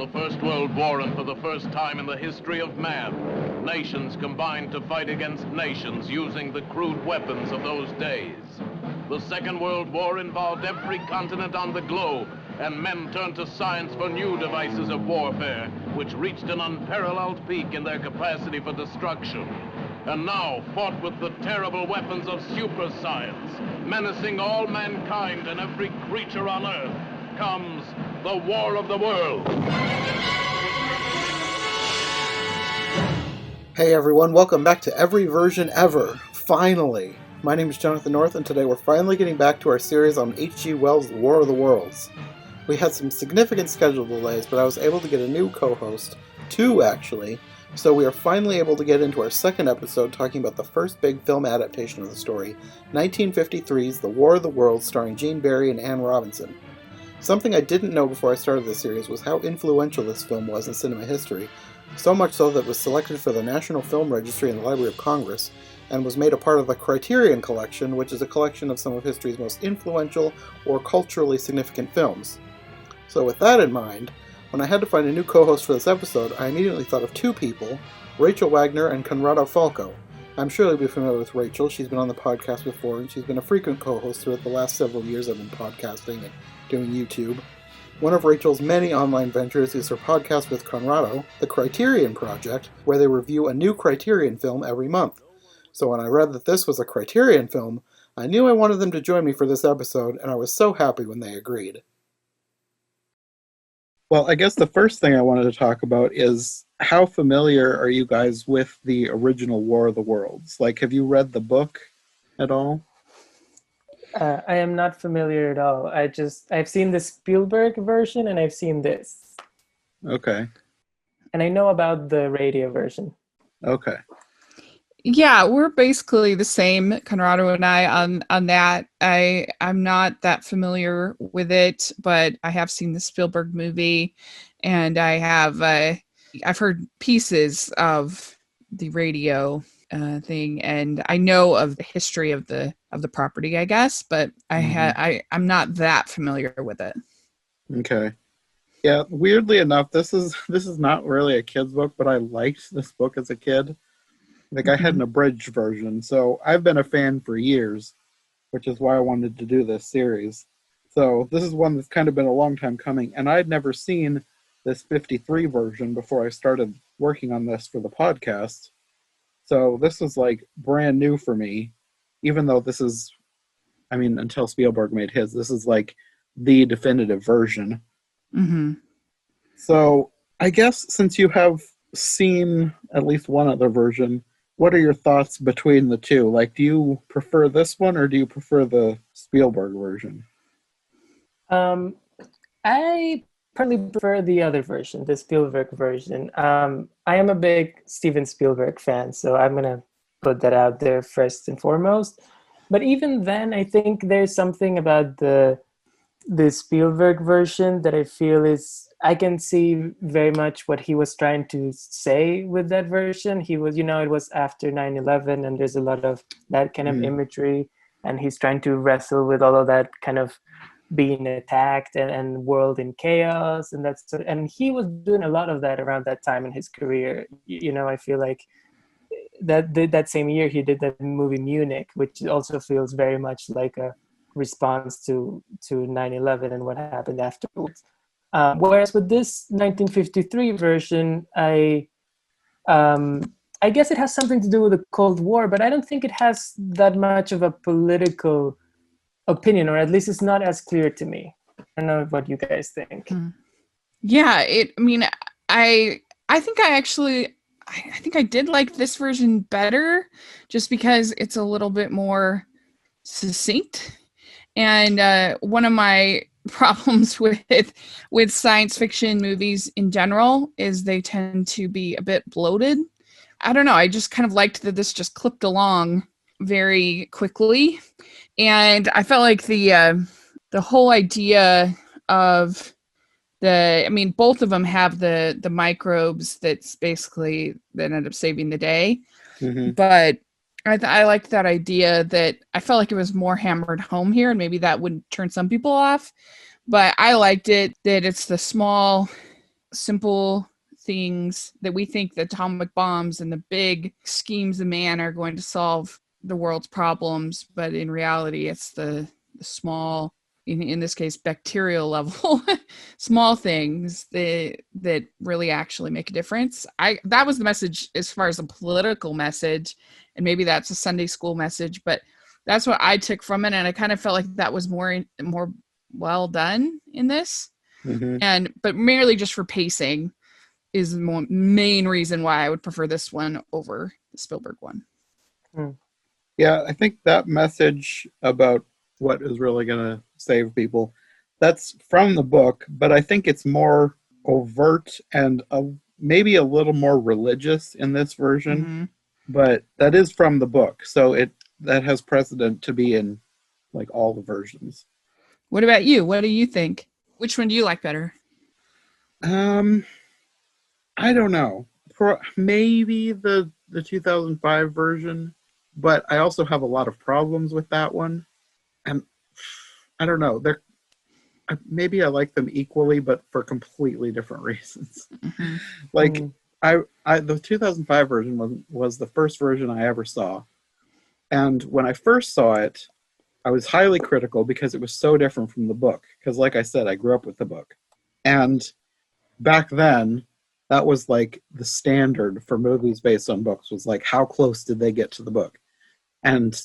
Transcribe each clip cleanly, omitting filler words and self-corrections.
the First World War, and for the first time in the history of man, nations combined to fight against nations using the crude weapons of those days. The Second World War involved every continent on the globe, and men turned to science for new devices of warfare, which reached an unparalleled peak in their capacity for destruction. And now, fought with the terrible weapons of super science, menacing all mankind and every creature on Earth, comes the War of the World. Hey everyone, welcome back to Every Version Ever, finally! My name is Jonathan North, and today we're finally getting back to our series on H.G. Wells' War of the Worlds. We had some significant schedule delays, but I was able to get a new co-host, two actually, so we are finally able to get into our second episode talking about the first big film adaptation of the story, 1953's The War of the Worlds starring Gene Barry and Anne Robinson. Something I didn't know before I started this series was how influential this film was in cinema history, so much so that it was selected for the National Film Registry in the Library of Congress, and was made a part of the Criterion Collection, which is a collection of some of history's most influential or culturally significant films. So with that in mind, when I had to find a new co-host for this episode, I immediately thought of two people, Rachel Wagner and Conrado Falco. I'm sure you'll be familiar with Rachel. She's been on the podcast before, and she's been a frequent co-host throughout the last several years I've been podcasting and doing YouTube. One of Rachel's many online ventures is her podcast with Conrado, the Criterion Project, where they review a new Criterion film every month. So when I read that this was a Criterion film, I knew I wanted them to join me for this episode, and I was so happy when they agreed. Well, I guess the first thing I wanted to talk about is how familiar are you guys with the original War of the Worlds? Like, have you read the book at all? I am not familiar at all. I've seen the Spielberg version and I've seen this. Okay. And I know about the radio version. Okay. Yeah, we're basically the same, Conrado and I, on that. I'm not that familiar with it, but I have seen the Spielberg movie, and I've heard pieces of the radio thing, and I know of the history of the property, I guess, but I'm not that familiar with it. Okay. Yeah, weirdly enough, this is not really a kid's book, but I liked this book as a kid. Like, I had an abridged version, so I've been a fan for years, which is why I wanted to do this series. So this is one that's kind of been a long time coming, and I'd never seen this 53 version before I started working on this for the podcast. So this was, like, brand new for me, even though this is, I mean, until Spielberg made his, this is, like, the definitive version. Mm-hmm. So I guess since you have seen at least one other version, what are your thoughts between the two? Like, do you prefer this one or do you prefer the Spielberg version? I probably prefer the other version, the Spielberg version. I am a big Steven Spielberg fan, so I'm going to put that out there first and foremost. But even then, I think there's something about the Spielberg version that I feel I can see very much what he was trying to say with that version. He was, it was after 9/11, and there's a lot of that kind of imagery, and he's trying to wrestle with all of that kind of being attacked and world in chaos, and and he was doing a lot of that around that time in his career. I feel like that same year he did that movie Munich, which also feels very much like a response to 9/11 and what happened afterwards. Whereas with this 1953 version, I guess it has something to do with the Cold War, but I don't think it has that much of a political opinion, or at least it's not as clear to me. I don't know what you guys think. Yeah, I think I did like this version better, just because it's a little bit more succinct. And one of my problems with science fiction movies in general is they tend to be a bit bloated. I don't know. I just kind of liked that this just clipped along very quickly, and I felt like the whole idea of both of them have the microbes that end up saving the day, but I liked that idea that I felt like it was more hammered home here, and maybe that would turn some people off. But I liked it that it's the small simple things that we think the atomic bombs and the big schemes of man are going to solve the world's problems, but in reality, it's the small, in this case, bacterial level, small things that really actually make a difference. That was the message as far as a political message, and maybe that's a Sunday school message, but that's what I took from it, and I kind of felt like that was more well done in this, but merely just for pacing is the main reason why I would prefer this one over the Spielberg one. Yeah, I think that message about what is really going to save people, that's from the book, but I think it's more overt and maybe a little more religious in this version, but that is from the book, so that has precedent to be in like all the versions. What about you? What do you think? Which one do you like better? I don't know. Maybe the 2005 version, but I also have a lot of problems with that one. And I don't know. Maybe I like them equally, but for completely different reasons. Like the 2005 version was the first version I ever saw. And when I first saw it, I was highly critical because it was so different from the book. Because like I said, I grew up with the book. And back then, that was like the standard for movies based on books, was like, how close did they get to the book? And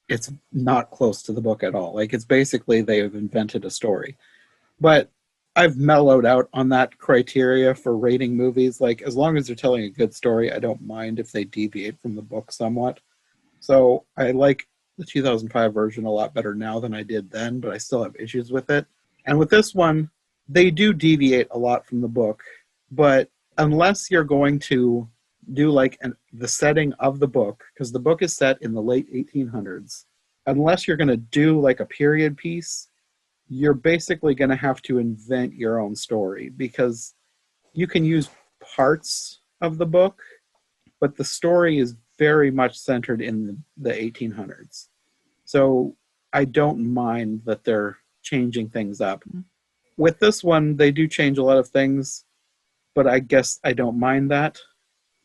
it's not close to the book at all. Like, it's basically they have invented a story. But I've mellowed out on that criteria for rating movies. Like, as long as they're telling a good story, I don't mind if they deviate from the book somewhat. So I like the 2005 version a lot better now than I did then, but I still have issues with it. And with this one, they do deviate a lot from the book, but unless you're going to do like the setting of the book, because the book is set in the late 1800s, unless you're going to do like a period piece, you're basically going to have to invent your own story, because you can use parts of the book, but the story is very much centered in the 1800s. So I don't mind that they're changing things up. With this one, they do change a lot of things, but I guess I don't mind that.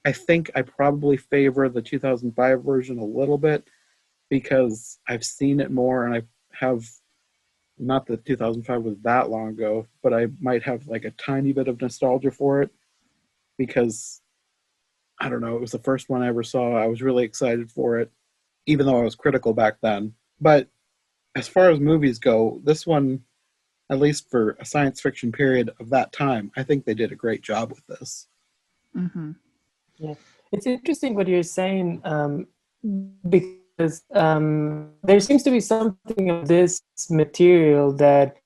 I think I probably favor the 2005 version a little bit because I've seen it more, and I have, not that 2005 was that long ago, but I might have like a tiny bit of nostalgia for it because, I don't know, it was the first one I ever saw. I was really excited for it, even though I was critical back then. But as far as movies go, this one, at least for a science fiction period of that time, I think they did a great job with this. Yeah, it's interesting what you're saying, because there seems to be something of this material that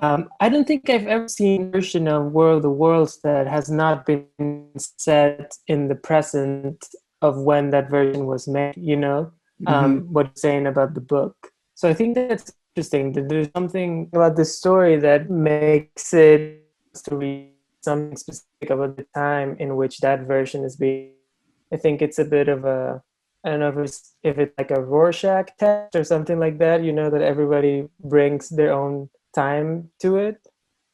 I don't think I've ever seen a version of War of the Worlds that has not been set in the present of when that version was made, what you're saying about the book. So I think that's interesting, that there's something about the story that makes it to read something specific about the time in which that version is being. I think it's a bit of a, I don't know if it's like a Rorschach test or something like that, that everybody brings their own time to it.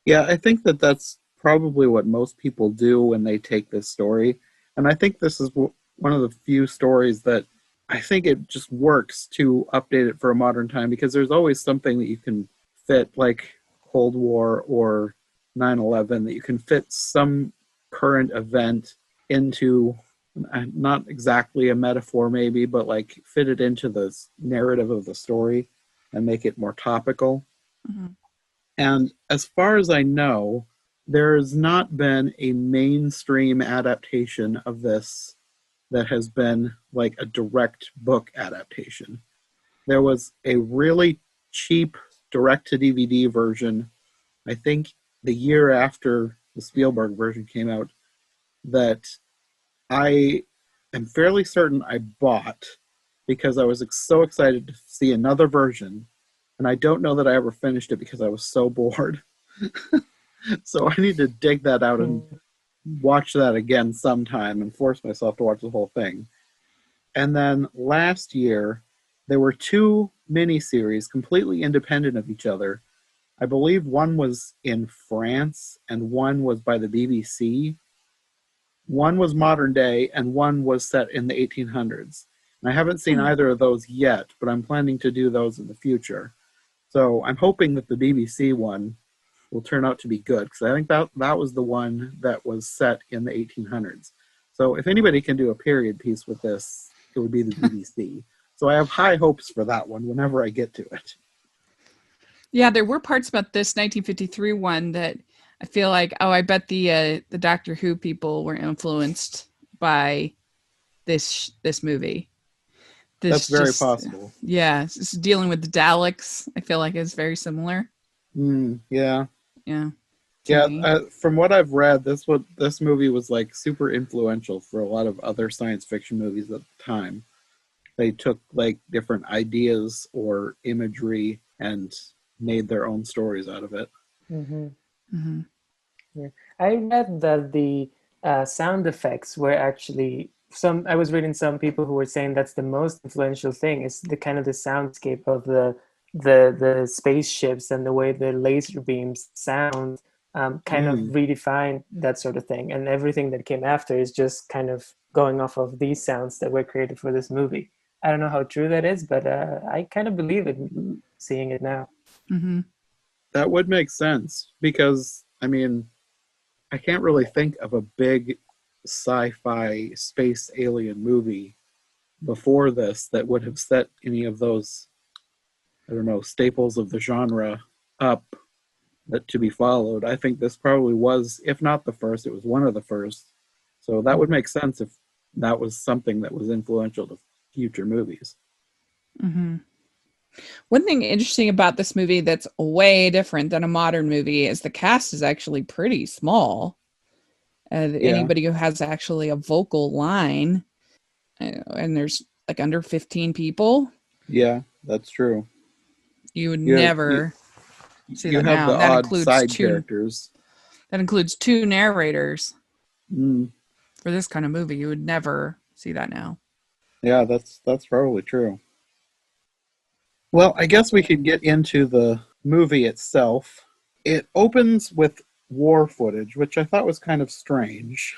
Yeah, I think that's probably what most people do when they take this story. And I think this is one of the few stories that I think it just works to update it for a modern time, because there's always something that you can fit, like Cold War or 9/11, that you can fit some current event into, not exactly a metaphor maybe, but like fit it into the narrative of the story and make it more topical. And as far as I know, there has not been a mainstream adaptation of this that has been like a direct book adaptation. There was a really cheap direct-to-DVD version, I think the year after the Spielberg version came out, that I am fairly certain I bought because I was so excited to see another version, and I don't know that I ever finished it because I was so bored. So I need to dig that out and watch that again sometime and force myself to watch the whole thing. And then last year, there were two miniseries completely independent of each other I believe one was in France and one was by the BBC. One was modern day and one was set in the 1800s. And I haven't seen either of those yet, but I'm planning to do those in the future. So I'm hoping that the BBC one will turn out to be good, because I think that was the one that was set in the 1800s. So if anybody can do a period piece with this, it would be the BBC. So I have high hopes for that one whenever I get to it. Yeah, there were parts about this 1953 one that I feel like, I bet the Doctor Who people were influenced by this movie. That's very possible. Yeah, it's dealing with the Daleks, I feel like is very similar. Yeah. Yeah. From what I've read, this movie was like super influential for a lot of other science fiction movies at the time. They took like different ideas or imagery and made their own stories out of it. Yeah. I read that the sound effects were actually I was reading some people who were saying that's the most influential thing, is the kind of the soundscape of the spaceships and the way the laser beams sound kind of redefined that sort of thing, and everything that came after is just kind of going off of these sounds that were created for this movie. I don't know how true that is, but I kind of believe it seeing it now. That would make sense, because I mean, I can't really think of a big sci-fi space alien movie before this that would have set any of those, I don't know, staples of the genre up that to be followed. I think this probably was, if not the first, it was one of the first. So that would make sense if that was something that was influential to future movies. One thing interesting about this movie that's way different than a modern movie is the cast is actually pretty small. Anybody who has actually a vocal line, and there's like under 15 people. Yeah, that's true. You would never see that now. That includes side characters. That includes 2 narrators. For this kind of movie, you would never see that now. Yeah, that's probably true. Well, I guess we could get into the movie itself. It opens with war footage, which I thought was kind of strange,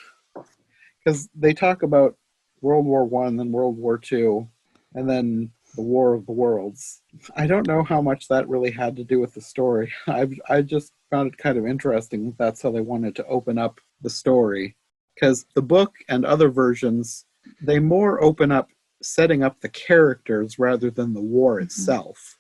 because they talk about World War I, then World War II, and then the War of the Worlds. I don't know how much that really had to do with the story. I just found it kind of interesting that that's how they wanted to open up the story, because the book and other versions, they more open up setting up the characters rather than the war itself.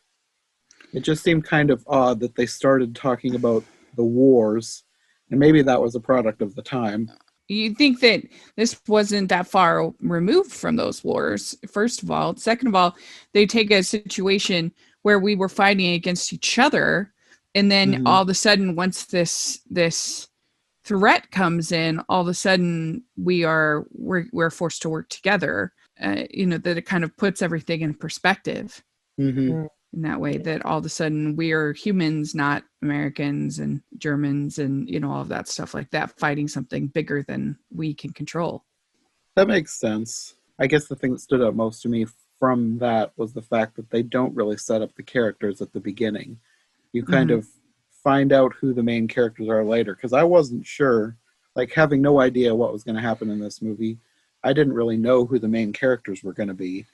It just seemed kind of odd that they started talking about the wars, and maybe that was a product of the time. You think that this wasn't that far removed from those wars, first of all. Second of all, they take a situation where we were fighting against each other, and then all of a sudden, once this threat comes in, all of a sudden we're forced to work together. That it kind of puts everything in perspective. In that way, that all of a sudden we are humans, not Americans and Germans and all of that stuff like that, fighting something bigger than we can control. That makes sense. I guess the thing that stood out most to me from that was the fact that they don't really set up the characters at the beginning. You kind of find out who the main characters are later, because I wasn't sure, like having no idea what was going to happen in this movie, I didn't really know who the main characters were going to be.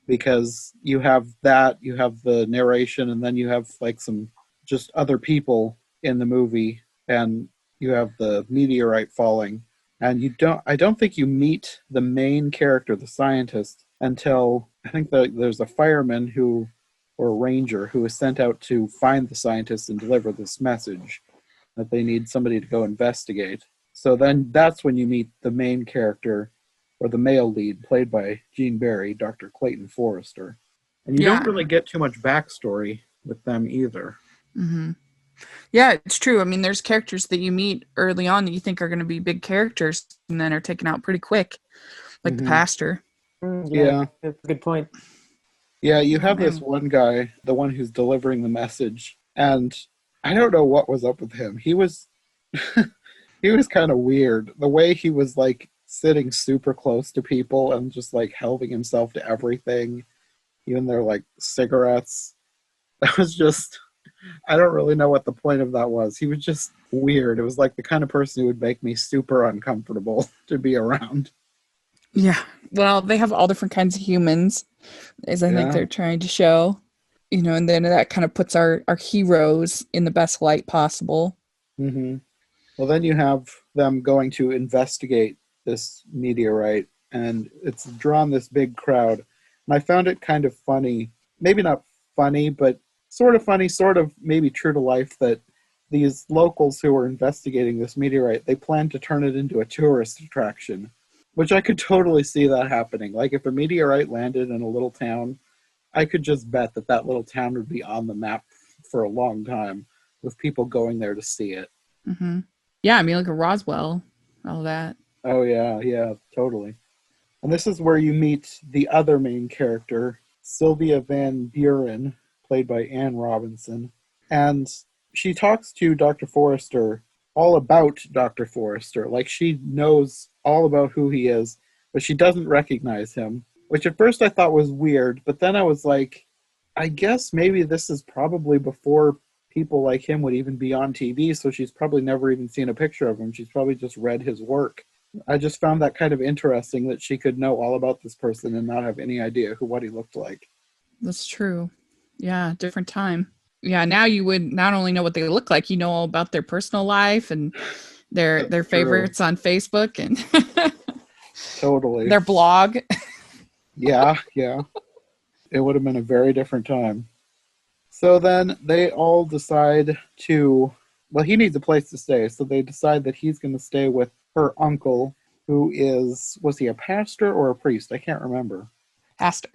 Because you have the narration, and then you have like some just other people in the movie, and you have the meteorite falling, and I don't think you meet the main character, the scientist, until I think there's a fireman or a ranger who is sent out to find the scientist and deliver this message that they need somebody to go investigate. So then that's when you meet the main character, or the male lead, played by Gene Barry, Dr. Clayton Forrester. And you don't really get too much backstory with them either. Yeah, it's true. I mean, there's characters that you meet early on that you think are going to be big characters, and then are taken out pretty quick, like the pastor. Yeah, that's a good point. Yeah, you have this one guy, the one who's delivering the message, and I don't know what was up with him. He was he was kind of weird. The way he was like sitting super close to people and just like helping himself to everything, even their like cigarettes. That was just, I don't really know what the point of that was. He was just weird. It was like the kind of person who would make me super uncomfortable to be around. Yeah. Well, they have all different kinds of humans, as I think they're trying to show. And then that kind of puts our heroes in the best light possible. Mm-hmm. Well, then you have them going to investigate this meteorite, and it's drawn this big crowd. And I found it kind of funny, maybe not funny, but sort of funny, sort of maybe true to life, that these locals who are investigating this meteorite, they plan to turn it into a tourist attraction, which I could totally see that happening. Like if a meteorite landed in a little town, I could just bet that that little town would be on the map for a long time with people going there to see it. Mm-hmm. Yeah, I mean, look at Roswell, all that. Oh, yeah, totally. And this is where you meet the other main character, Sylvia Van Buren, played by Anne Robinson. And she talks to Dr. Forrester all about Dr. Forrester. Like, she knows all about who he is, but she doesn't recognize him, which at first I thought was weird, but then I was like, I guess maybe this is probably before people like him would even be on TV, so she's probably never even seen a picture of him. She's probably just read his work. I just found that kind of interesting that she could know all about this person and not have any idea what he looked like. That's true. Yeah, different time. Yeah, now you would not only know what they look like, you know all about their personal life and their favorites on Facebook and totally their blog. Yeah. It would have been a very different time. So then they all decide he needs a place to stay, so they decide that he's going to stay with her uncle, who was he a pastor or a priest? I can't remember. Pastor.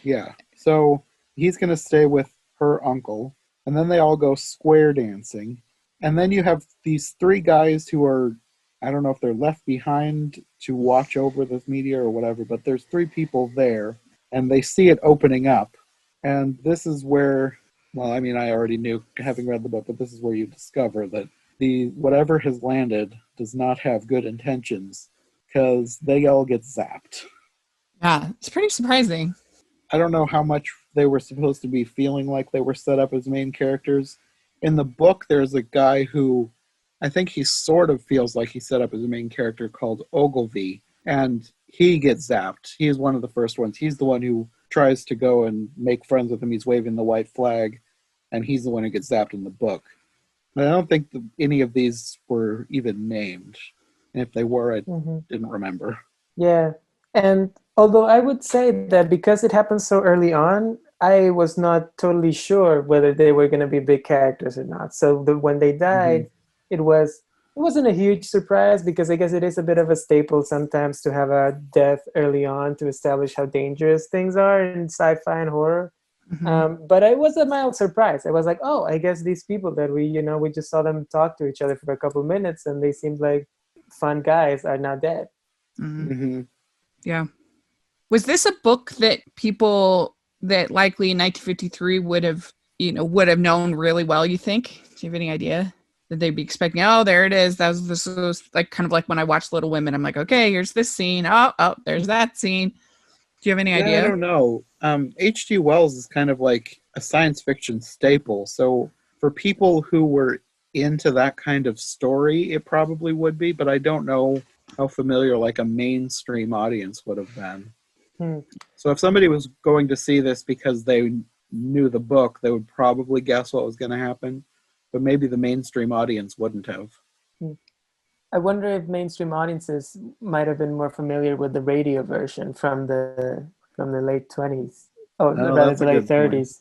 Yeah. So he's going to stay with her uncle, and then they all go square dancing. And then you have these three guys who are, I don't know if they're left behind to watch over this meteor or whatever, but there's three people there, and they see it opening up. And this is where, well, I mean, I already knew, having read the book, but this is where you discover that whatever has landed does not have good intentions, because they all get zapped. Yeah, it's pretty surprising. I don't know how much they were supposed to be feeling like they were set up as main characters. In the book, there's a guy who, I think he sort of feels like he's set up as a main character, called Ogilvy, and he gets zapped. He is one of the first ones. He's the one who tries to go and make friends with him. He's waving the white flag, and he's the one who gets zapped in the book. But I don't think any of these were even named. And if they were, I didn't remember. Yeah. And although I would say that because it happened so early on, I was not totally sure whether they were going to be big characters or not. So when they died, it wasn't a huge surprise, because I guess it is a bit of a staple sometimes to have a death early on to establish how dangerous things are in sci-fi and horror. But I was a mild surprise. I was like, oh, I guess these people that we just saw them talk to each other for a couple of minutes and they seemed like fun guys are now dead. Yeah. Was this a book that people that likely in 1953 would have known really well, you think? Do you have any idea? That they'd be expecting, oh, there it is. This was like kind of like when I watched Little Women. I'm like, okay, here's this scene. Oh, there's that scene. Do you have any idea? I don't know. H.G. Wells is kind of like a science fiction staple. So for people who were into that kind of story, it probably would be, but I don't know how familiar like a mainstream audience would have been. So if somebody was going to see this because they knew the book, they would probably guess what was going to happen, but maybe the mainstream audience wouldn't have. I wonder if mainstream audiences might have been more familiar with the radio version from the late 20s. Rather the late 30s.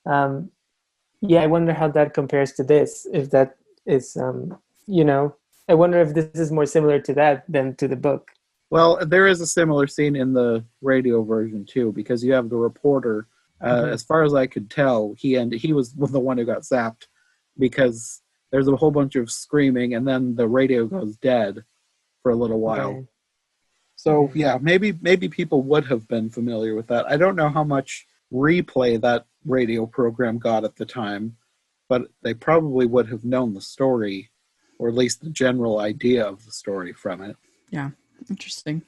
I wonder how that compares to this. If that is, I wonder if this is more similar to that than to the book. Well, there is a similar scene in the radio version too, because you have the reporter. As far as I could tell, he was the one who got zapped, because there's a whole bunch of screaming, and then the radio goes dead for a little while. Okay. So yeah, maybe people would have been familiar with that. I don't know how much replay that radio program got at the time, but they probably would have known the story, or at least the general idea of the story from it. Yeah, interesting.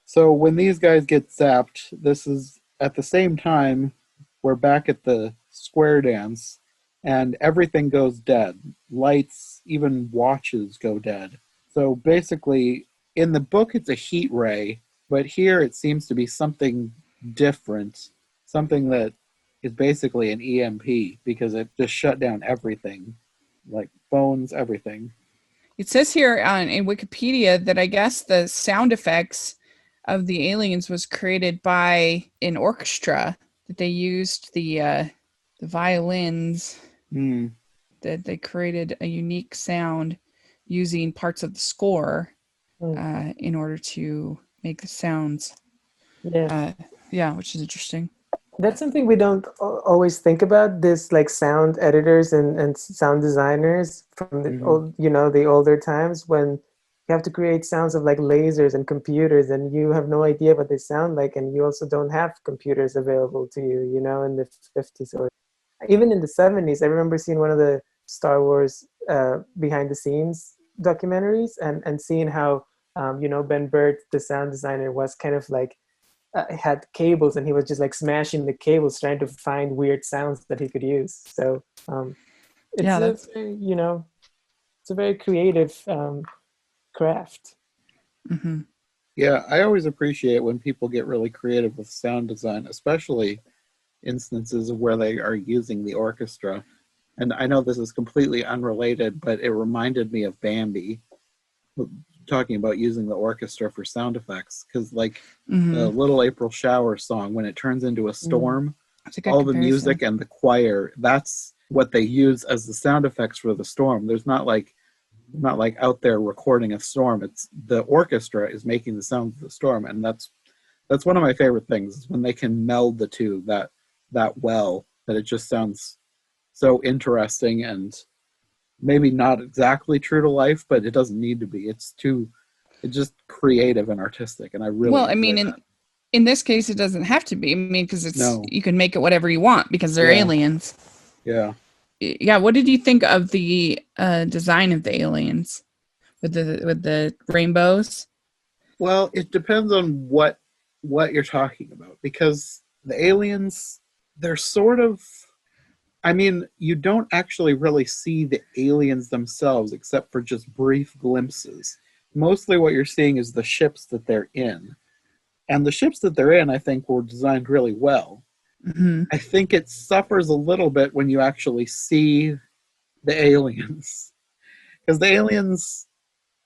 So when these guys get zapped, this is at the same time we're back at the square dance, and everything goes dead. Lights, even watches go dead. So basically, in the book, it's a heat ray, but here it seems to be something different, something that is basically an EMP because it just shut down everything, like phones, everything. It says here in Wikipedia that I guess the sound effects of the aliens was created by an orchestra, that they used the violins, that they created a unique sound using parts of the score in order to make the sounds. Yeah. Which is interesting. That's something we don't always think about. This like sound editors and sound designers from the old, the older times when you have to create sounds of like lasers and computers, and you have no idea what they sound like, and you also don't have computers available to you, in the 50s or even in the 70s. I remember seeing one of the Star Wars behind the scenes documentaries and seeing how Ben Burtt, the sound designer, was kind of like had cables, and he was just like smashing the cables trying to find weird sounds that he could use. So it's a very creative craft. Mm-hmm. Yeah, I always appreciate when people get really creative with sound design, especially instances of where they are using the orchestra. And I know this is completely unrelated, but it reminded me of Bambi, talking about using the orchestra for sound effects, because like the Little April Shower song, when it turns into a storm, all the music and the choir, that's what they use as the sound effects for the storm. There's not like out there recording a storm. It's the orchestra is making the sounds of the storm, and that's one of my favorite things, is when they can meld the two that well, that it just sounds so interesting and maybe not exactly true to life, but it doesn't need to be. It's just creative and artistic, and I really in this case it doesn't have to be. I mean, because you can make it whatever you want because they're aliens. Yeah. What did you think of the design of the aliens with the rainbows? Well, it depends on what you're talking about, because the aliens, they're sort of, I mean, you don't actually really see the aliens themselves except for just brief glimpses. Mostly what you're seeing is the ships that they're in. And the ships that they're in, I think, were designed really well. Mm-hmm. I think it suffers a little bit when you actually see the aliens. Because the aliens,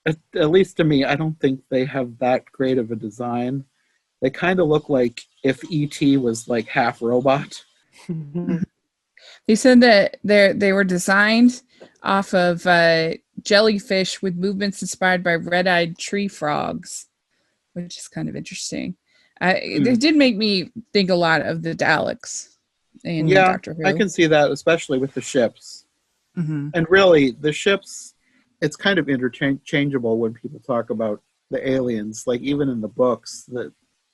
at least to me, I don't think they have that great of a design. They kind of look like if E.T. was like half robot. They said that they were designed off of jellyfish with movements inspired by red-eyed tree frogs, which is kind of interesting. It did make me think a lot of the Daleks in Doctor Who. I can see that, especially with the ships. Mm-hmm. And really, the ships, it's kind of interchangeable when people talk about the aliens, like even in the books,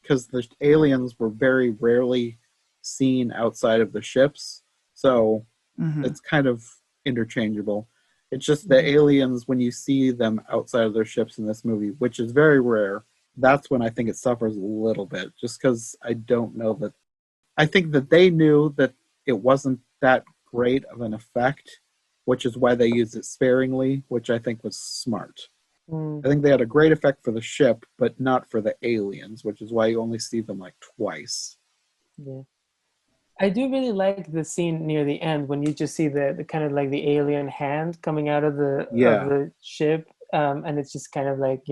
because the aliens were very rarely seen outside of the ships. So it's kind of interchangeable. It's just the aliens, when you see them outside of their ships in this movie, which is very rare, that's when I think it suffers a little bit, just because I don't know that. I think that they knew that it wasn't that great of an effect, which is why they used it sparingly, which I think was smart. I think they had a great effect for the ship, but not for the aliens, which is why you only see them like twice. Yeah. I do really like the scene near the end when you just see the kind of like the alien hand coming out of the ship, and it's just kind of like,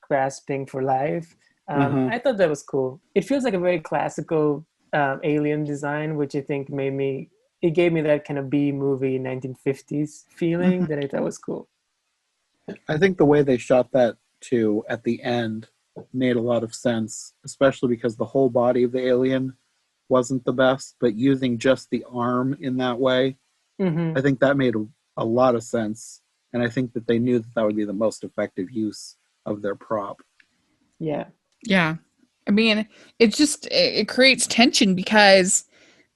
grasping for life. I thought that was cool. It feels like a very classical alien design, which I think it gave me that kind of B-movie 1950s feeling that I thought was cool. I think the way they shot that too at the end made a lot of sense, especially because the whole body of the alien wasn't the best, but using just the arm in that way, I think that made a lot of sense, and I think that they knew that would be the most effective use of their prop. Yeah. I mean, it creates tension because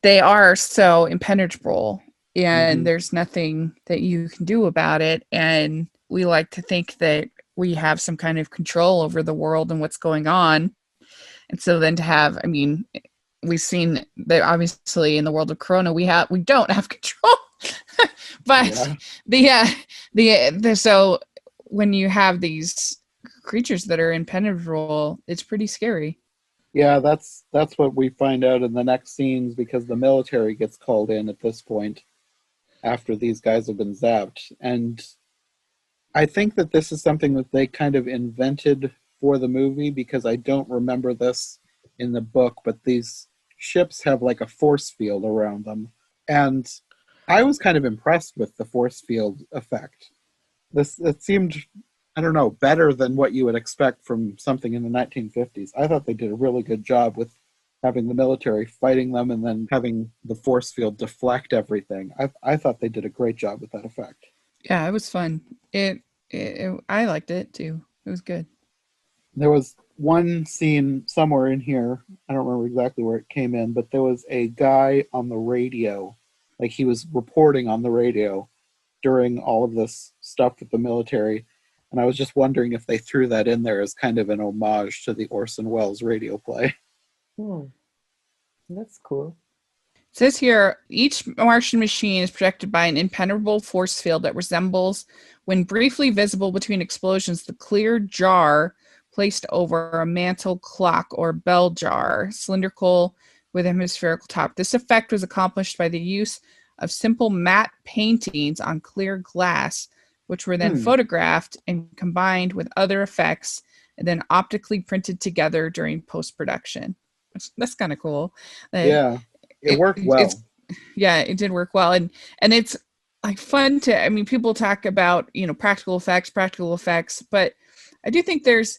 they are so impenetrable, and there's nothing that you can do about it, and we like to think that we have some kind of control over the world and what's going on. And so then to have, I mean, we've seen that obviously in the world of Corona we don't have control. But so when you have these creatures that are impenetrable, it's pretty scary. Yeah, that's what we find out in the next scenes, because the military gets called in at this point after these guys have been zapped. And I think that this is something that they kind of invented for the movie, because I don't remember this in the book, but these ships have like a force field around them. And I was kind of impressed with the force field effect. It seemed, I don't know, better than what you would expect from something in the 1950s. I thought they did a really good job with having the military fighting them and then having the force field deflect everything. I thought they did a great job with that effect. Yeah, it was fun. I liked it too. It was good. There was one scene somewhere in here, I don't remember exactly where it came in, but there was a guy on the radio, like he was reporting on the radio during all of this stuff with the military. And I was just wondering if they threw that in there as kind of an homage to the Orson Welles radio play. That's cool. It says here, each Martian machine is protected by an impenetrable force field that resembles, when briefly visible between explosions, the clear jar placed over a mantle clock or bell jar, cylindrical with a hemispherical top. This effect was accomplished by the use of simple matte paintings on clear glass, which were then photographed and combined with other effects and then optically printed together during post-production. That's kind of cool. Yeah, it worked well. It did work well. And it's like fun to, I mean, people talk about, practical effects, but I do think there's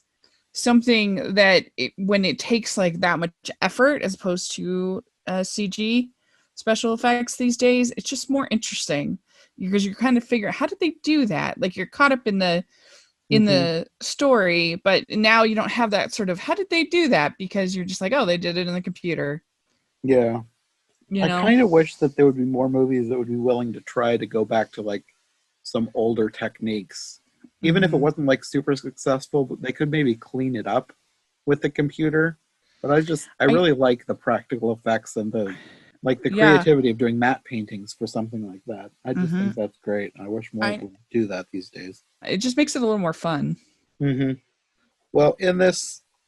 something that when it takes like that much effort as opposed to CG special effects these days, it's just more interesting because you're kind of figuring, how did they do that? Like you're caught up in the story, but now you don't have that sort of, how did they do that? Because you're just like, oh, they did it in the computer. Yeah. I kind of wish that there would be more movies that would be willing to try to go back to like some older techniques. Even if it wasn't like super successful, but they could maybe clean it up with the computer. But I really like the practical effects and the creativity of doing matte paintings for something like that. I just think that's great. I wish more would do that these days. It just makes it a little more fun. Well, in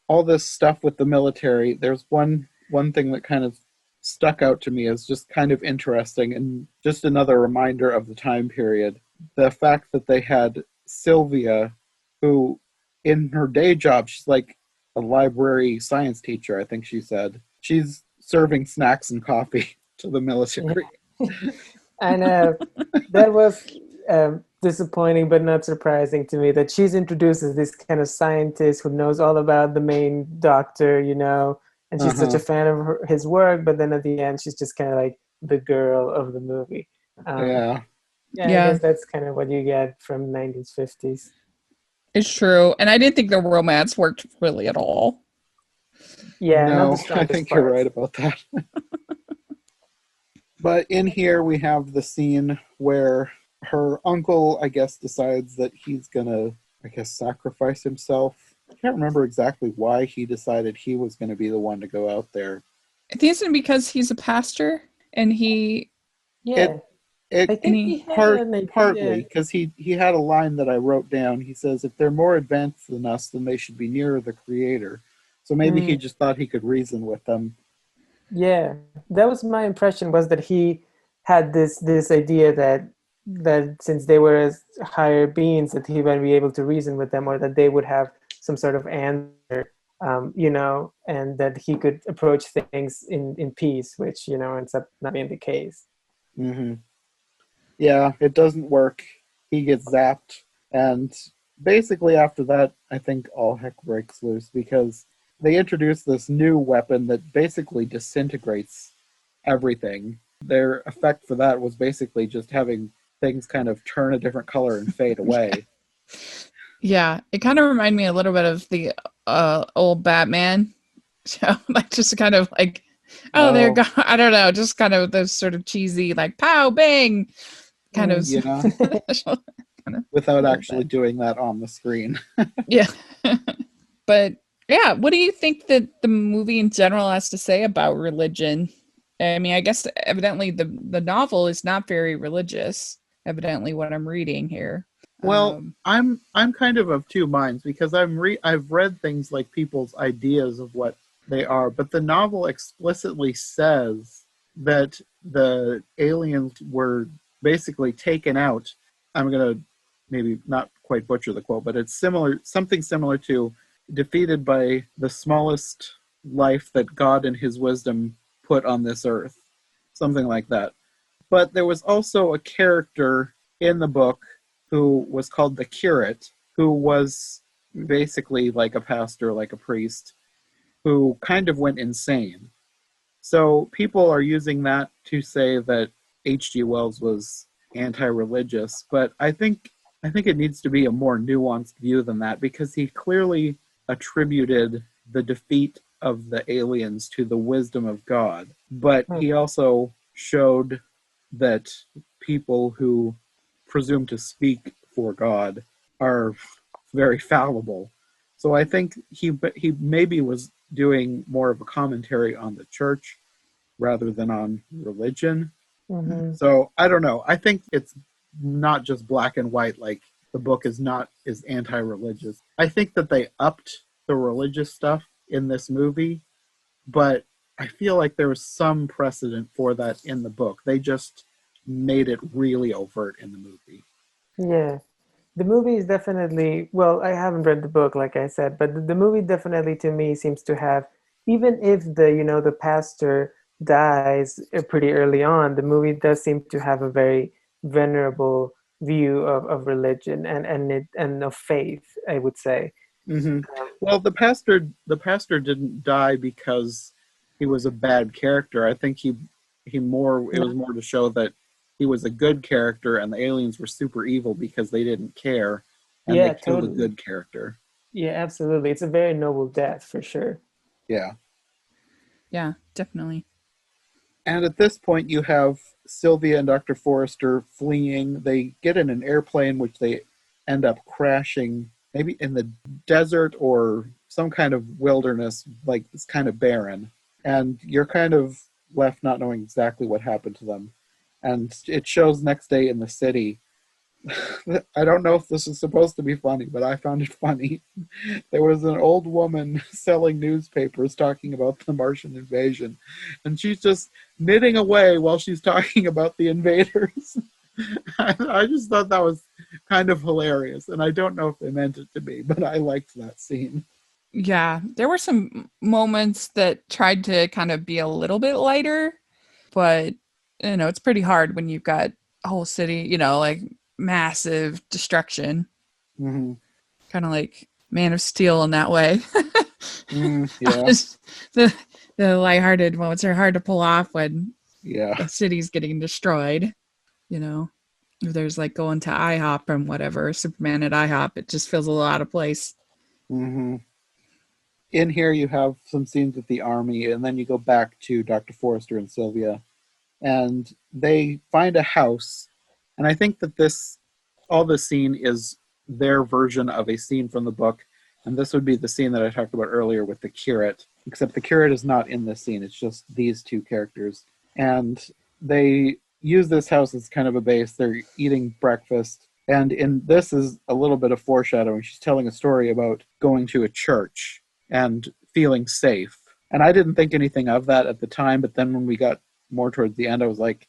all this stuff with the military, there's one thing that kind of stuck out to me as just kind of interesting and just another reminder of the time period. The fact that they had Sylvia, who in her day job, she's like a library science teacher, I think she said. She's serving snacks and coffee to the military. I know. That was disappointing, but not surprising to me, that she's introduced as this kind of scientist who knows all about the main doctor, and she's such a fan of his work, but then at the end, she's just kind of like the girl of the movie. I guess that's kind of what you get from 1950s. It's true. And I didn't think the romance worked really at all. Yeah, no, I think you're right about that. But in here we have the scene where her uncle, I guess, decides that he's gonna, sacrifice himself. I can't remember exactly why he decided he was going to be the one to go out there. I think it's because he's a pastor and he... Yeah. I think partly, because he had a line that I wrote down. He says, if they're more advanced than us, then they should be nearer the creator. So maybe he just thought he could reason with them. Yeah, that was my impression, was that he had this idea that since they were as higher beings, that he would be able to reason with them, or that they would have some sort of answer, and that he could approach things in peace, which, ends up not being the case. Yeah, it doesn't work. He gets zapped. And basically after that, I think all heck breaks loose, because they introduce this new weapon that basically disintegrates everything. Their effect for that was basically just having things kind of turn a different color and fade away. Yeah, it kind of reminded me a little bit of the old Batman. So like just kind of like, they're gone. I don't know, just kind of those sort of cheesy, like pow, bang, kind of. Yeah. Without actually doing that on the screen. Yeah. But Yeah, what do you think that the movie in general has to say about religion? I mean, I guess evidently the novel is not very religious, evidently what I'm reading here. Well, I'm kind of two minds because I've read things like people's ideas of what they are, but the novel explicitly says that the aliens were basically taken out. I'm going to maybe not quite butcher the quote, but it's something similar to defeated by the smallest life that God in his wisdom put on this earth. Something like that. But there was also a character in the book who was called the curate, who was basically like a pastor, like a priest, who kind of went insane. So people are using that to say that H.G. Wells was anti-religious, but I think it needs to be a more nuanced view than that, because he clearly attributed the defeat of the aliens to the wisdom of God, but he also showed that people who presume to speak for God are very fallible. So I think he maybe was doing more of a commentary on the church rather than on religion. Mm-hmm. So I don't know. I think it's not just black and white, like the book is anti-religious. I think that they upped the religious stuff in this movie, but I feel like there was some precedent for that in the book. They just made it really overt in the movie. Yeah. The movie is definitely, well, I haven't read the book, like I said, but the movie definitely to me seems to have, even if the pastor dies pretty early on, the movie does seem to have a very venerable view of religion and of faith, I would say. Mm-hmm. Well, the pastor didn't die because he was a bad character. I think it was more to show that he was a good character and the aliens were super evil because they didn't care and Yeah, they killed totally. a good character. Yeah, absolutely. It's a very noble death for sure. Yeah. Yeah, definitely. And at this point, you have Sylvia and Dr. Forrester fleeing. They get in an airplane, which they end up crashing, maybe in the desert or some kind of wilderness, like it's kind of barren. And you're kind of left not knowing exactly what happened to them. And it shows next day in the city. I don't know if this is supposed to be funny, but I found it funny. There was an old woman selling newspapers talking about the Martian invasion, and she's just knitting away while she's talking about the invaders. I just thought that was kind of hilarious, and I don't know if they meant it to be, but I liked that scene. Yeah, there were some moments that tried to kind of be a little bit lighter, but it's pretty hard when you've got a whole city, like massive destruction. Mm-hmm. Kind of like Man of Steel in that way. Yeah. The lighthearted moments are hard to pull off when Yeah. a city's getting destroyed. If there's like going to IHOP and whatever, Superman at IHOP, it just feels a little out of place. Mm-hmm. In here, you have some scenes with the army, and then you go back to Dr. Forrester and Sylvia, and they find a house. And I think that this scene is their version of a scene from the book, and this would be the scene that I talked about earlier with the curate, except the curate is not in this scene. It's just these two characters. And they use this house as kind of a base. They're eating breakfast. And this is a little bit of foreshadowing. She's telling a story about going to a church and feeling safe. And I didn't think anything of that at the time, but then when we got more towards the end, I was like,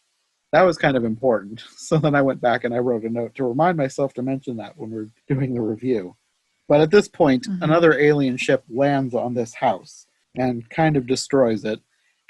that was kind of important. So then I went back and I wrote a note to remind myself to mention that when we're doing the review. But at this point, another alien ship lands on this house and kind of destroys it.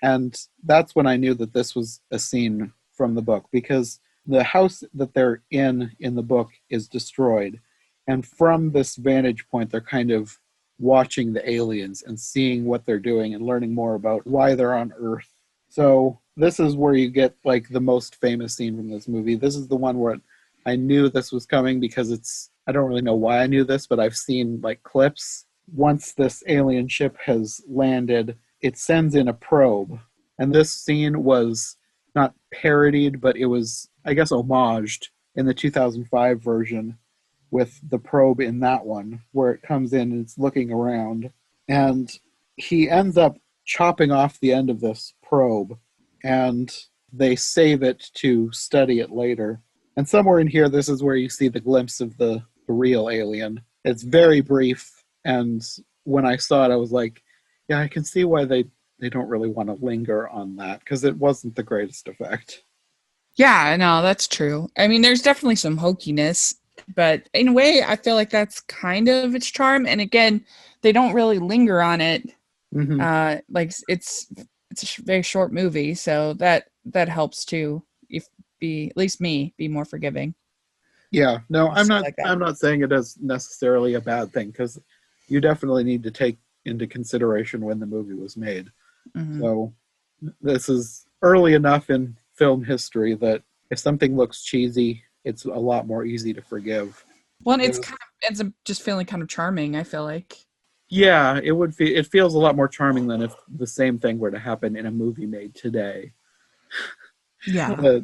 And that's when I knew that this was a scene from the book, because the house that they're in the book is destroyed. And from this vantage point, they're kind of watching the aliens and seeing what they're doing and learning more about why they're on Earth. So this is where you get like the most famous scene from this movie. This is the one where I knew this was coming because I don't really know why I knew this, but I've seen like clips. Once this alien ship has landed, it sends in a probe. And this scene was not parodied, but it was, I guess, homaged in the 2005 version with the probe in that one, where it comes in and it's looking around. And he ends up chopping off the end of this probe, and they save it to study it later. And somewhere in here, this is where you see the glimpse of the real alien. It's very brief, and when I saw it, I was like, yeah, I can see why they don't really want to linger on that, because it wasn't the greatest effect. Yeah, no, that's true. I mean, there's definitely some hokiness, but in a way, I feel like that's kind of its charm. And again, they don't really linger on it. Mm-hmm. Like it's a very short movie, so that helps too. If be at least me be more forgiving. Yeah, no, I'm Stuff not. like that. I'm not saying it is necessarily a bad thing, because you definitely need to take into consideration when the movie was made. Mhm. So this is early enough in film history that if something looks cheesy, it's a lot more easy to forgive. Well, it's ends up just feeling kind of charming. I feel like. Yeah, it would feel. It feels a lot more charming than if the same thing were to happen in a movie made today. Yeah.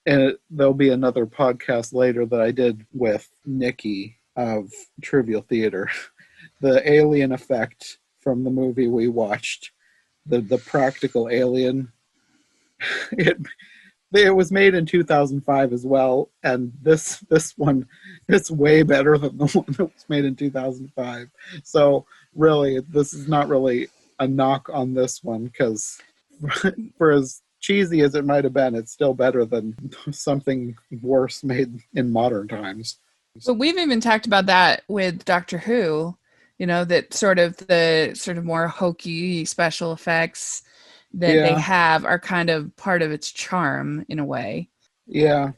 And there'll be another podcast later that I did with Nikki of Trivial Theater. The alien effect from the movie we watched, the practical alien, it was made in 2005 as well, and this one is way better than the one that was made in 2005. So really, this is not really a knock on this one, because for as cheesy as it might have been, it's still better than something worse made in modern times. But we've even talked about that with Doctor Who, that sort of more hokey special effects that they Yeah, have are kind of part of its charm in a way. yeah.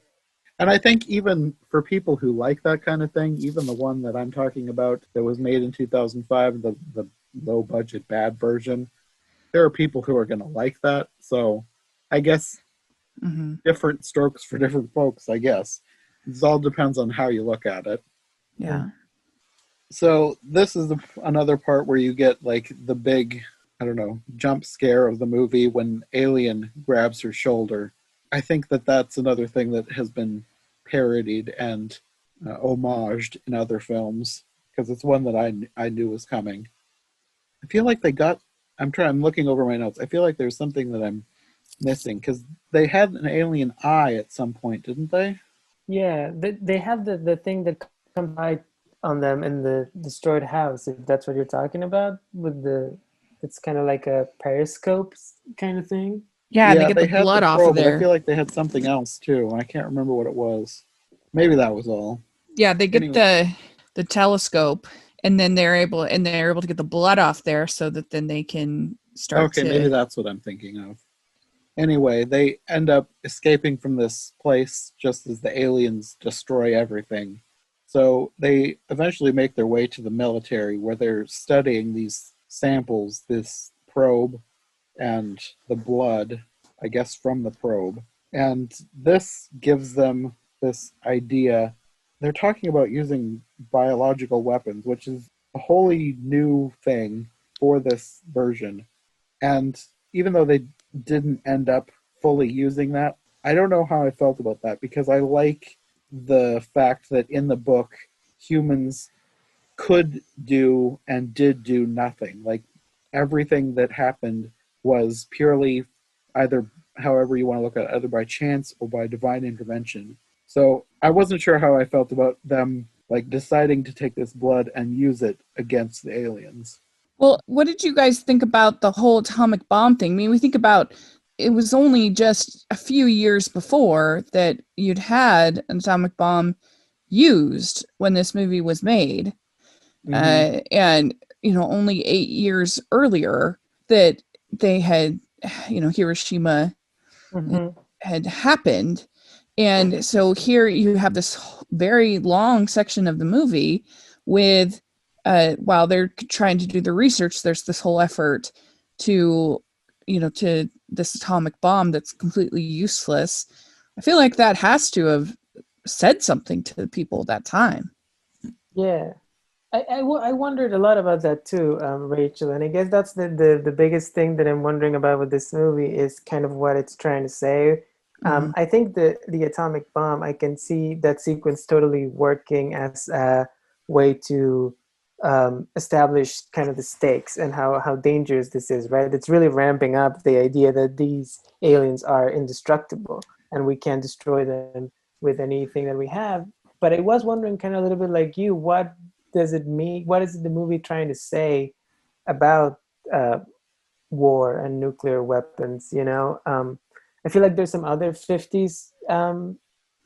And I think even for people who like that kind of thing, even the one that I'm talking about that was made in 2005, the low budget bad version, there are people who are going to like that. So I guess Mm-hmm. different strokes for different folks, I guess. It all depends on how you look at it. Yeah. So this is another part where you get like the big, I don't know, jump scare of the movie when Alien grabs her shoulder. I think that that's another thing that has been parodied and homaged in other films, because it's one that I knew was coming. I feel like they got. I'm looking over my notes. I feel like there's something that I'm missing, because they had an alien eye at some point, didn't they? Yeah, they have the thing that comes by on them in the destroyed house, if that's what you're talking about, with it's kind of like a periscope kind of thing. Yeah, they Yeah, get the they had the blood off of probe, but I there. feel like they had something else too. I can't remember what it was. Maybe that was all. Yeah, they get Anyway, the telescope, and then they're able to get the blood off there so that then they can start okay, maybe to. that's what I'm thinking of. Anyway, they end up escaping from this place just as the aliens destroy everything. So they eventually make their way to the military, where they're studying these samples, this probe and the blood, I guess, from the probe. And this gives them this idea. They're talking about using biological weapons, which is a wholly new thing for this version. And even though they didn't end up fully using that, I don't know how I felt about that, because I like the fact that in the book, humans could do and did do nothing. Like everything that happened was purely either, however you want to look at it, either by chance or by divine intervention. So I wasn't sure how I felt about them like deciding to take this blood and use it against the aliens. Well, what did you guys think about the whole atomic bomb thing? I mean, we think about it was only just a few years before that you'd had an atomic bomb used when this movie was made. Mm-hmm. And, only 8 years earlier that they had, Hiroshima Mm-hmm. had happened. And so here you have this very long section of the movie with, while they're trying to do the research, there's this whole effort to, to this atomic bomb that's completely useless. I feel like that has to have said something to the people at that time. Yeah. I wondered a lot about that too, Rachel, and I guess that's the biggest thing that I'm wondering about with this movie is kind of what it's trying to say. Mhm. I think the atomic bomb, I can see that sequence totally working as a way to established kind of the stakes and how dangerous this is, right? It's really ramping up the idea that these aliens are indestructible and we can't destroy them with anything that we have. But I was wondering, kind of a little bit like you, what does it mean? What is the movie trying to say about war and nuclear weapons? I feel like there's some other 50s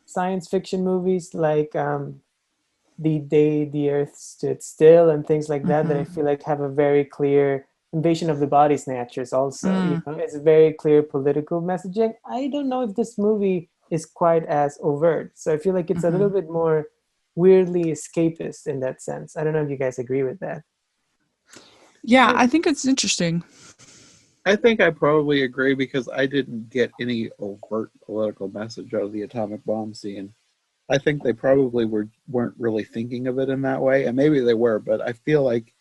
science fiction movies like The Day the Earth Stood Still and things like that that I feel like have a very clear Invasion of the Body Snatchers also. It's a very clear political messaging. I don't know if this movie is quite as overt. So I feel like it's a little bit more weirdly escapist in that sense. I don't know if you guys agree with that. Yeah, I think it's interesting. I think I probably agree because I didn't get any overt political message out of the atomic bomb scene. I think they probably weren't really thinking of it in that way, and maybe they were, but I feel like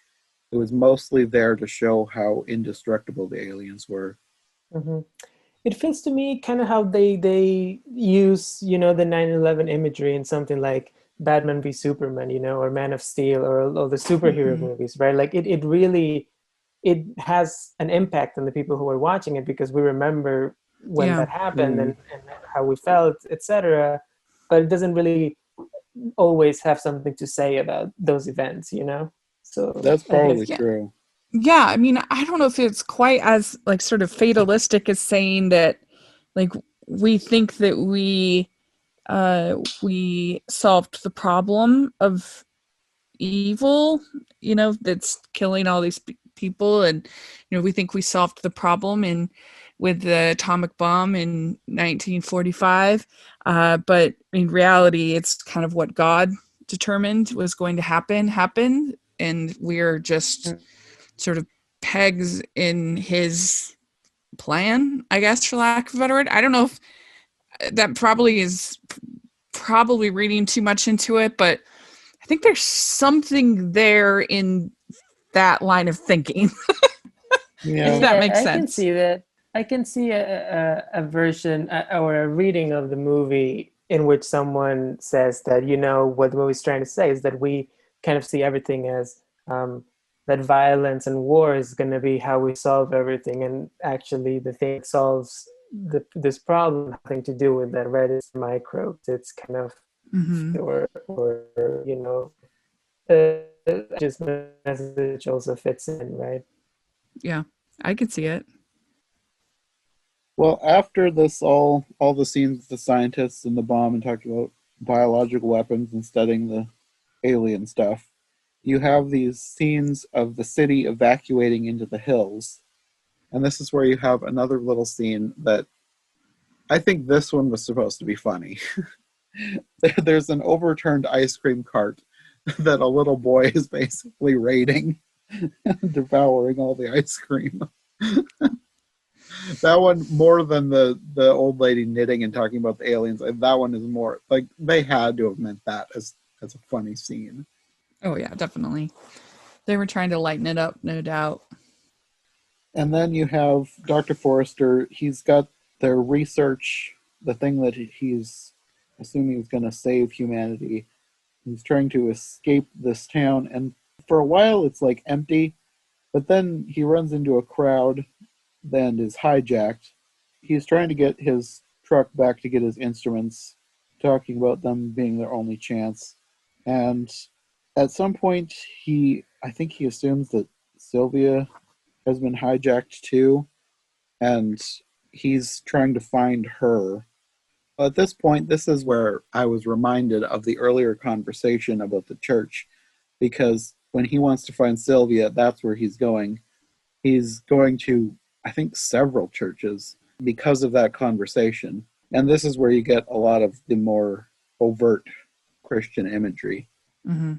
it was mostly there to show how indestructible the aliens were. Mm-hmm. It feels to me kind of how they use, the 9/11 imagery in something like Batman v Superman, or Man of Steel, or the superhero movies, right? Like it really, it has an impact on the people who are watching it because we remember when that happened and how we felt, etc. But it doesn't really always have something to say about those events, So that's probably true. Yeah, I mean, I don't know if it's quite as like sort of fatalistic as saying that, like, we think that we solved the problem of evil, that's killing all these people, and we think we solved the problem with the atomic bomb in 1945, but in reality, it's kind of what God determined was going to happen, and we're just sort of pegs in his plan, I guess, for lack of a better word. I don't know if that probably is reading too much into it, but I think there's something there in that line of thinking. If that makes sense. I can see that. I can see a version or a reading of the movie in which someone says that, what the movie's trying to say is that we kind of see everything as that violence and war is going to be how we solve everything. And actually the thing that solves this problem has nothing to do with that, right? It's microbes. It's kind of, just message also fits in, right? Yeah, I could see it. Well, after this, all the scenes with the scientists and the bomb and talking about biological weapons and studying the alien stuff, you have these scenes of the city evacuating into the hills. And this is where you have another little scene that I think this one was supposed to be funny. There's an overturned ice cream cart that a little boy is basically raiding and devouring all the ice cream. That one, more than the old lady knitting and talking about the aliens, that one is more like they had to have meant that as a funny scene. Oh yeah, definitely. They were trying to lighten it up, no doubt. And then you have Dr. Forrester. He's got their research, the thing that he's assuming is going to save humanity. He's trying to escape this town, and for a while it's like empty, but then he runs into a crowd and is hijacked. He's trying to get his truck back to get his instruments, talking about them being their only chance. And at some point, I think he assumes that Sylvia has been hijacked too, and he's trying to find her. At this point, this is where I was reminded of the earlier conversation about the church, because when he wants to find Sylvia, that's where he's going. He's going to, I think, several churches because of that conversation. And this is where you get a lot of the more overt Christian imagery. Mm-hmm.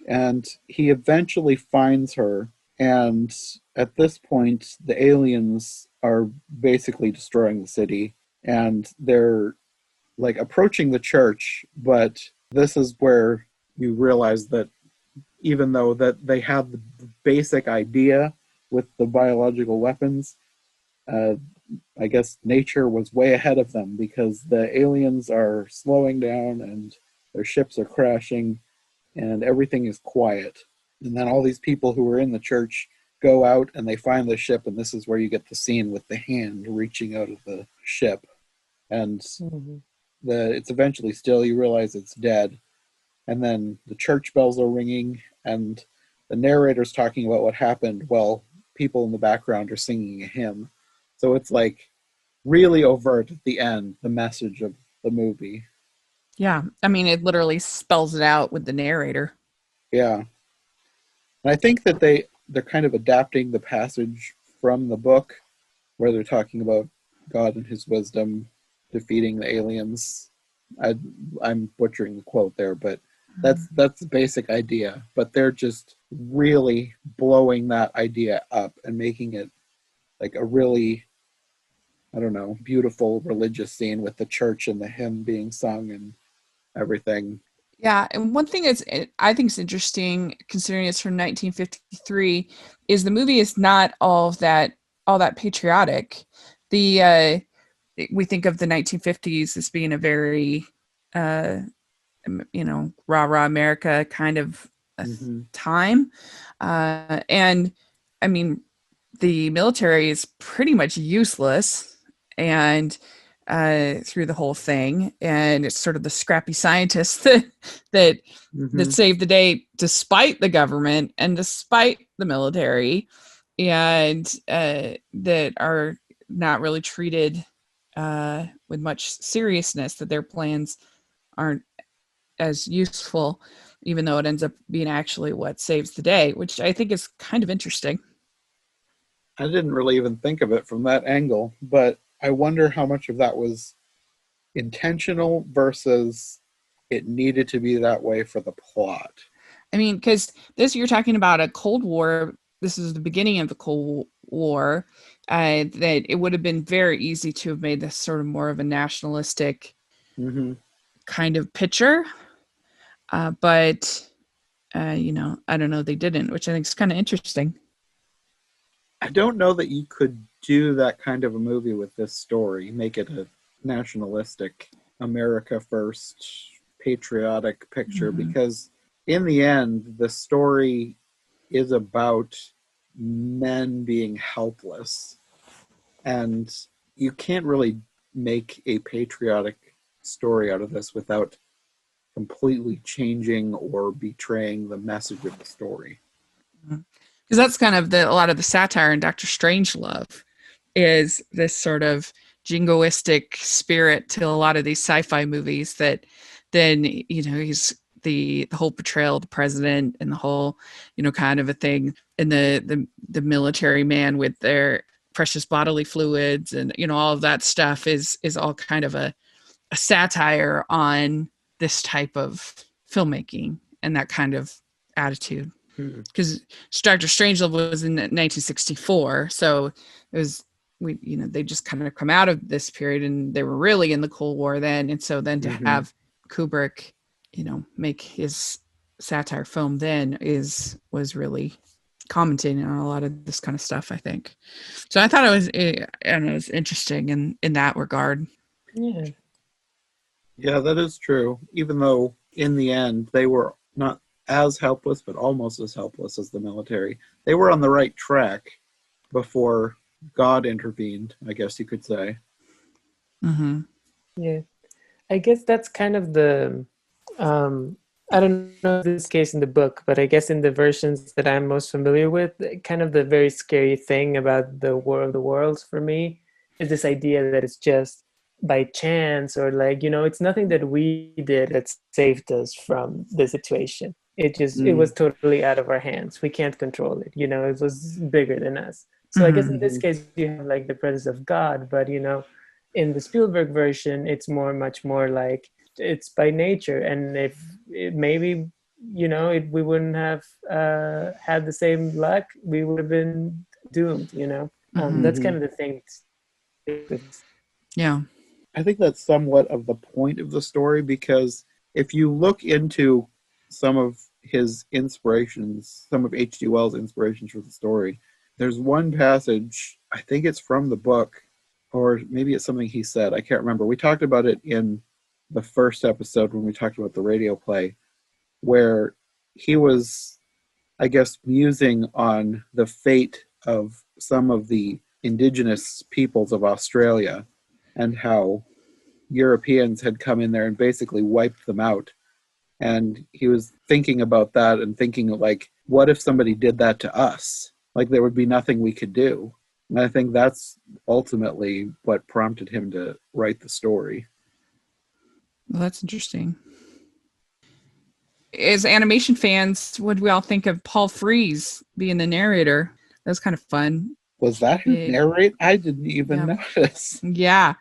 And he eventually finds her, and at this point, the aliens are basically destroying the city, and they're like approaching the church, but this is where you realize that even though that they had the basic idea with the biological weapons, I guess nature was way ahead of them, because the aliens are slowing down and their ships are crashing and everything is quiet. And then all these people who were in the church go out and they find the ship, and this is where you get the scene with the hand reaching out of the ship. And it's eventually still, you realize it's dead. And then the church bells are ringing, and the narrator's talking about what happened while people in the background are singing a hymn. So it's like really overt at the end, the message of the movie. Yeah. I mean, it literally spells it out with the narrator. Yeah. And I think that they're kind of adapting the passage from the book where they're talking about God and his wisdom defeating the aliens. I'm butchering the quote there, but that's the basic idea. But they're just really blowing that idea up and making it like a really, I don't know, beautiful religious scene with the church and the hymn being sung and everything. Yeah, and one thing I think is interesting, considering it's from 1953, is the movie is not all that patriotic. We think of the 1950s as being a very, rah-rah America kind of time, and I mean, the military is pretty much useless, and through the whole thing, and it's sort of the scrappy scientists that saved the day despite the government and despite the military, and that are not really treated with much seriousness, that their plans aren't as useful, even though it ends up being actually what saves the day, which I think is kind of interesting. I didn't really even think of it from that angle, but I wonder how much of that was intentional versus it needed to be that way for the plot. I mean, because you're talking about a Cold War. This is the beginning of the Cold War. That it would have been very easy to have made this sort of more of a nationalistic kind of picture. But I don't know, they didn't, which I think is kind of interesting. I don't know that you could do that kind of a movie with this story, make it a nationalistic, America first, patriotic picture, because in the end, the story is about men being helpless. And you can't really make a patriotic story out of this without completely changing or betraying the message of the story. Because that's kind of a lot of the satire in Dr. Strangelove, is this sort of jingoistic spirit to a lot of these sci-fi movies, that then, he's the whole portrayal of the president and the whole, kind of a thing, and the military man with their precious bodily fluids and, all of that stuff is all kind of a satire on this type of filmmaking and that kind of attitude. Because Dr. Strangelove was in 1964, so it was they just kind of come out of this period, and they were really in the Cold War then, and so then to have Kubrick, make his satire film then was really commenting on a lot of this kind of stuff, I think. So I thought it was interesting in that regard. Yeah, that is true. Even though in the end they were not as helpless, but almost as helpless as the military. They were on the right track before God intervened, I guess you could say. Yeah. I guess that's kind of the, I don't know this case in the book, but I guess in the versions that I'm most familiar with, kind of the very scary thing about the War of the Worlds for me is this idea that it's just by chance, or it's nothing that we did that saved us from the situation. It was totally out of our hands. We can't control it. It was bigger than us. So I guess in this case, you have like the presence of God, but in the Spielberg version, it's much more like it's by nature. And if maybe, we wouldn't have had the same luck, we would have been doomed, That's kind of the thing. Yeah. I think that's somewhat of the point of the story, because if you look into some of his inspirations, some of H.G. Wells' inspirations for the story, there's one passage, I think it's from the book, or maybe it's something he said, I can't remember. We talked about it in the first episode when we talked about the radio play, where he was I guess, musing on the fate of some of the indigenous peoples of Australia and how Europeans had come in there and basically wiped them out. And he was thinking about that and thinking, like, what if somebody did that to us? Like, there would be nothing we could do. And I think that's ultimately what prompted him to write the story. Well, that's interesting. As animation fans, what do we all think of Paul Frees being the narrator? That was kind of fun. Was that who narrated? I didn't even notice. Yeah.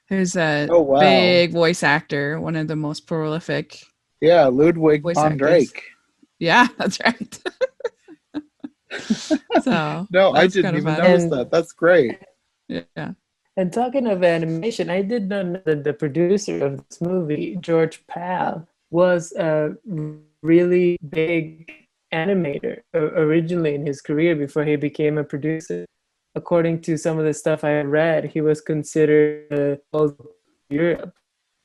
Who's a big voice actor, one of the most prolific. Yeah, Ludwig von Drake. Yeah, that's right. So no, I didn't even notice that. That's great. Yeah. And talking of animation, I did not know that the producer of this movie, George Pal, was a really big animator originally in his career before he became a producer. According to some of the stuff I read, he was considered Europe,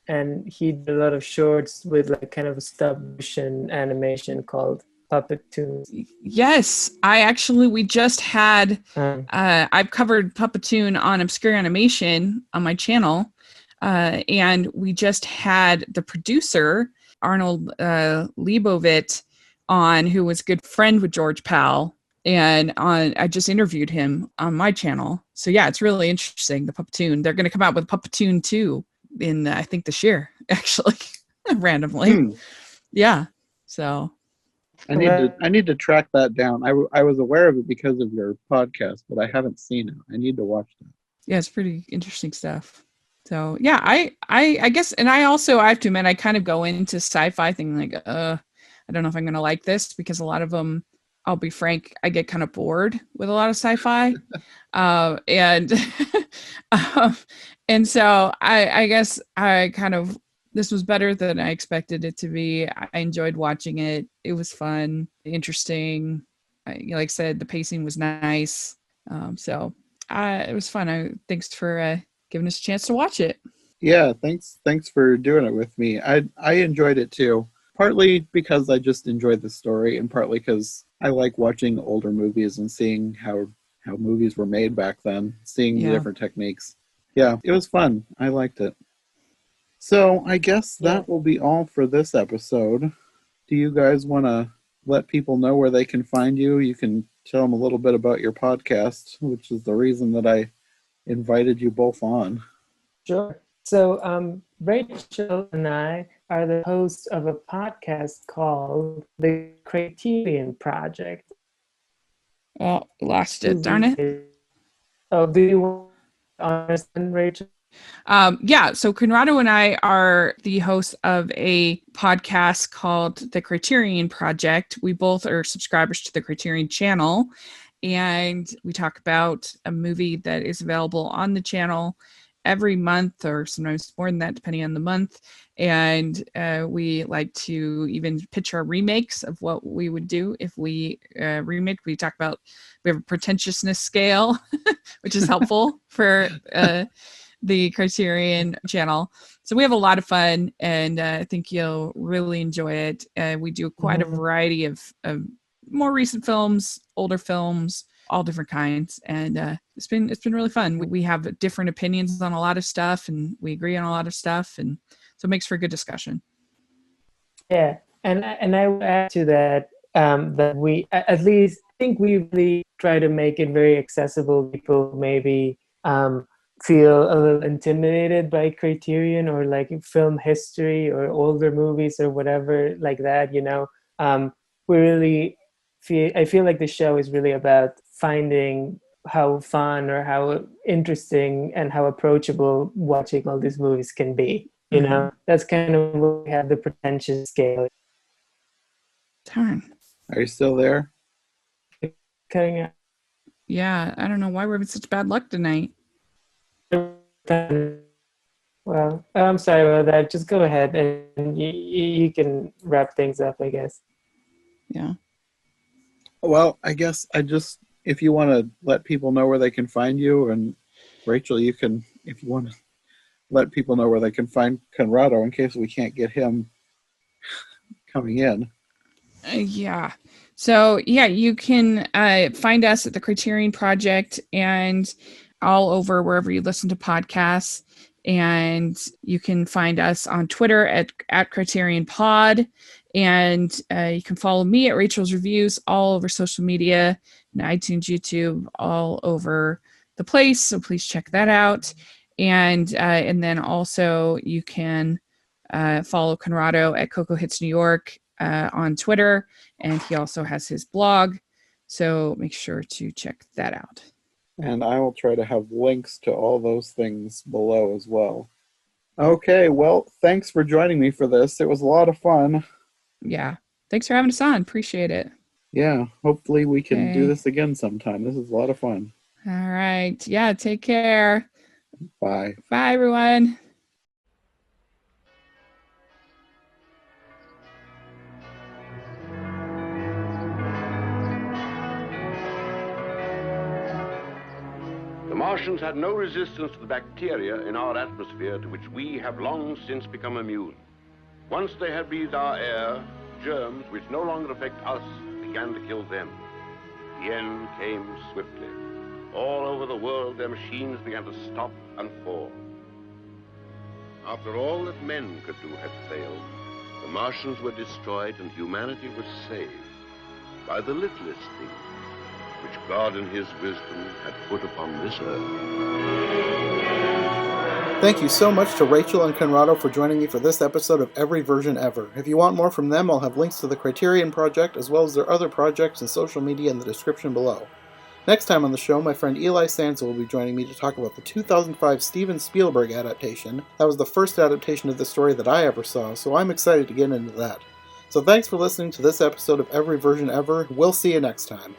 and he did a lot of shorts with like kind of a stop motion animation called Puppetoons. Yes, we just had, I've covered Puppetoon on Obscure Animation on my channel, and we just had the producer, Arnold Leibovitz, on, who was a good friend with George Pal, and I just interviewed him on my channel. So yeah, it's really interesting, the Puppetoon. They're going to come out with Puppetoon 2 in, I think, this year, actually, randomly. Yeah, so... I need to track that down. I was aware of it because of your podcast, but I haven't seen it. I need to watch that. Yeah, it's pretty interesting stuff. So yeah, I guess, and I have to admit, I kind of go into sci-fi thing like, I don't know if I'm gonna like this, because a lot of them, I'll be frank, I get kind of bored with a lot of sci-fi, and and so I guess I kind of. This was better than I expected it to be. I enjoyed watching it. It was fun, interesting. Like I said, the pacing was nice. So it was fun. Thanks for giving us a chance to watch it. Yeah, thanks for doing it with me. I enjoyed it too. Partly because I just enjoyed the story, and partly because I like watching older movies and seeing how movies were made back then, seeing the different techniques. Yeah, it was fun. I liked it. So I guess that will be all for this episode. Do you guys want to let people know where they can find you? You can tell them a little bit about your podcast, which is the reason that I invited you both on. Sure. So Rachel and I are the hosts of a podcast called the Criterion Project. Oh, lost it, darn it. Oh, do you want to understand, Rachel? So Conrado and I are the hosts of a podcast called the Criterion Project. We both are subscribers to the Criterion channel, and we talk about a movie that is available on the channel every month, or sometimes more than that, depending on the month. And we like to even pitch our remakes of what we would do if we remake. We have a pretentiousness scale, which is helpful for the Criterion channel. So we have a lot of fun, and I think you'll really enjoy it. We do quite a variety of more recent films, older films, all different kinds, and it's been really fun. We have different opinions on a lot of stuff, and we agree on a lot of stuff, and so it makes for a good discussion. Yeah, and I would add to that that we at least think we really try to make it very accessible. People maybe feel a little intimidated by Criterion or like film history or older movies or whatever like that, we really I feel like the show is really about finding how fun or how interesting and how approachable watching all these movies can be. That's kind of where we have the pretentious scale. Darn. Are you still there? Cutting out. Yeah, I don't know why we're having such bad luck tonight. Well, I'm sorry about that. Just go ahead and you can wrap things up, I guess. Yeah. Well, I guess if you want to let people know where they can find you, and Rachel, you can, if you want to let people know where they can find Conrado in case we can't get him coming in. Yeah. So yeah, you can find us at the Criterion Project and all over wherever you listen to podcasts. And you can find us on Twitter at Criterion Pod. And you can follow me at Rachel's Reviews all over social media and iTunes, YouTube, all over the place. So please check that out. And then also you can follow Conrado at Coco Hits New York on Twitter. And he also has his blog. So make sure to check that out. And I will try to have links to all those things below as well. Okay, well, thanks for joining me for this. It was a lot of fun. Yeah. Thanks for having us on. Appreciate it. Yeah, hopefully we can do this again sometime. This is a lot of fun. All right. Yeah, take care. Bye. Bye, everyone. The Martians had no resistance to the bacteria in our atmosphere to which we have long since become immune. Once they had breathed our air, germs which no longer affect us began to kill them. The end came swiftly. All over the world, their machines began to stop and fall. After all that men could do had failed, the Martians were destroyed and humanity was saved by the littlest thing which God in his wisdom had put upon this earth. Thank you so much to Rachel and Conrado for joining me for this episode of Every Version Ever. If you want more from them, I'll have links to the Criterion Project as well as their other projects and social media in the description below. Next time on the show, my friend Eli Sansa will be joining me to talk about the 2005 Steven Spielberg adaptation. That was the first adaptation of the story that I ever saw, so I'm excited to get into that. So thanks for listening to this episode of Every Version Ever. We'll see you next time.